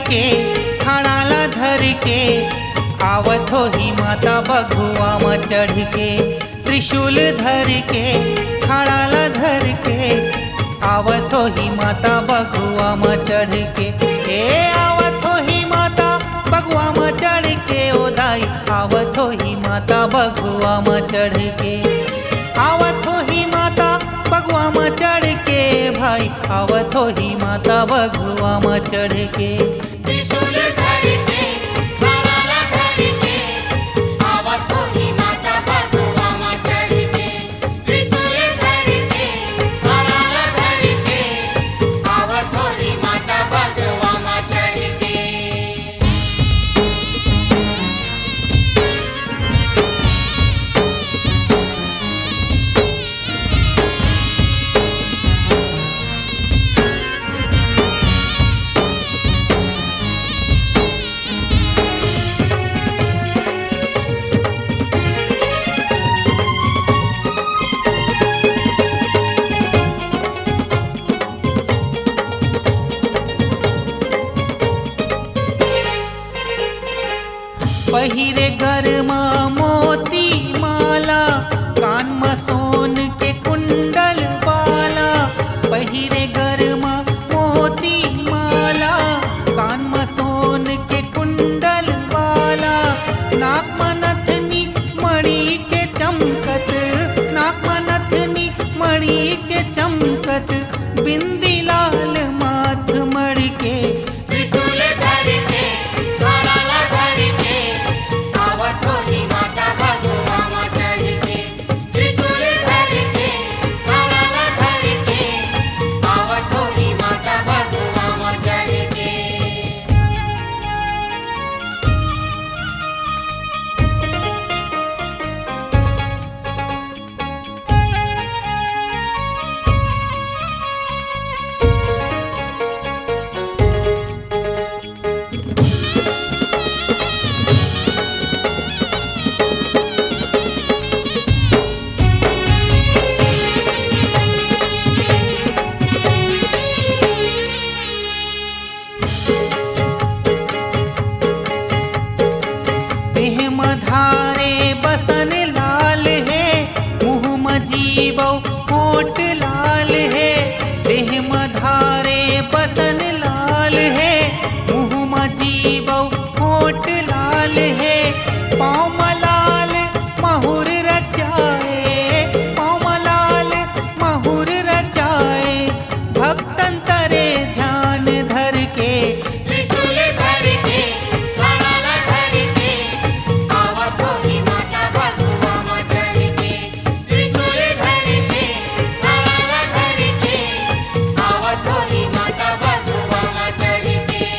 के खड़ाला धर के आवत हो ही माता बघुआ में चढ़ के। त्रिशूल धर के खड़ाला धर के आवत हो ही माता बघुआ में चढ़ के। ए आवत हो ही माता बघुआ में चढ़ के ओ दाई आवत हो ही माता बघुआ में चढ़ के। आवत हो ही माता बघुआ में चढ़ के भाई आवत हो ही माता बघुआ में चढ़ के। त्रिशूल धर के खड़ाला धर के आवत हो ही माता बघुआ में चढ़ के। त्रिशूल धर के खड़ाला धर के आवत हो ही माता बघुआ में चढ़ के। पहिरे गरमा मोती माला कान में सोन के कुंडल वाला। पहिरे गरमा मोती माला कान में सोन के कुंडल वाला। नाक में नथनी मणि के चमकत नाक में नथनी मणि के चमकत बिंदी लाल माथ मड़ के। त्रिशूल धर के खड़ाला धर के आवत हो ही माता बघुआ में चढ़ के। त्रिशूल धर के खड़ाला धर के आवत हो ही माता बघुआ में चढ़ के। देह में धारे बसन लाल है मुँह में जीवो होठ लाल है। देह में धारे बसन लाल है मुँह में जीवो होठ लाल है। पाँव में लाल महुर रचाए पाँव में लाल महुर रचाए भक्तन तरे ध्यान धर के। त्रिशूल धर के खड़ाला धर के आवत हो ही माता बघुआ में चढ़ के। त्रिशूल धर के खड़ाला धर के आवत हो ही माता बघुआ में चढ़ के।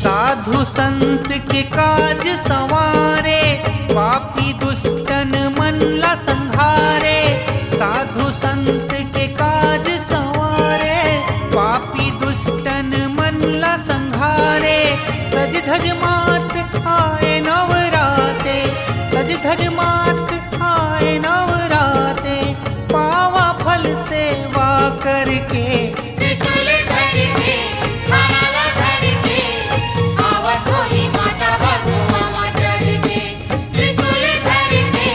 साधु संत के काज संवारे पापी दुष्टन मन ला संहारे। साधु संत के काज संवारे पापी दुष्टन मन ला संहारे। सज धज मात आए नवराते सज धज मात आए नवराते पावा फल सेवा करके। त्रिशूल धर के खड़ाला धर के आवत हो ही माता बघुआ में चढ़ के। त्रिशूल धर के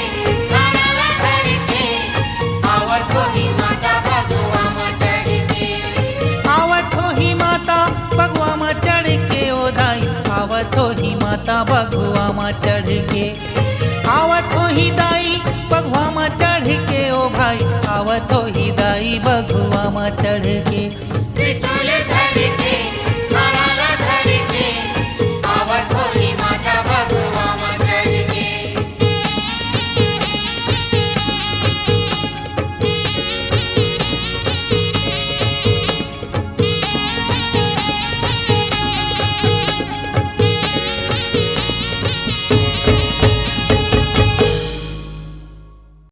खड़ाला धर के आवत हो ही माता बघुआ में चढ़ के। आवत हो ही माता बघुआ में चढ़ के ओ दाई आवत हो ही माता बघुआ में चढ़ के। आवत हो ही दाई बघुआ में चढ़ के ओ भाई आवत हो ही दाई बघुआ में चढ़ के। त्रिशूल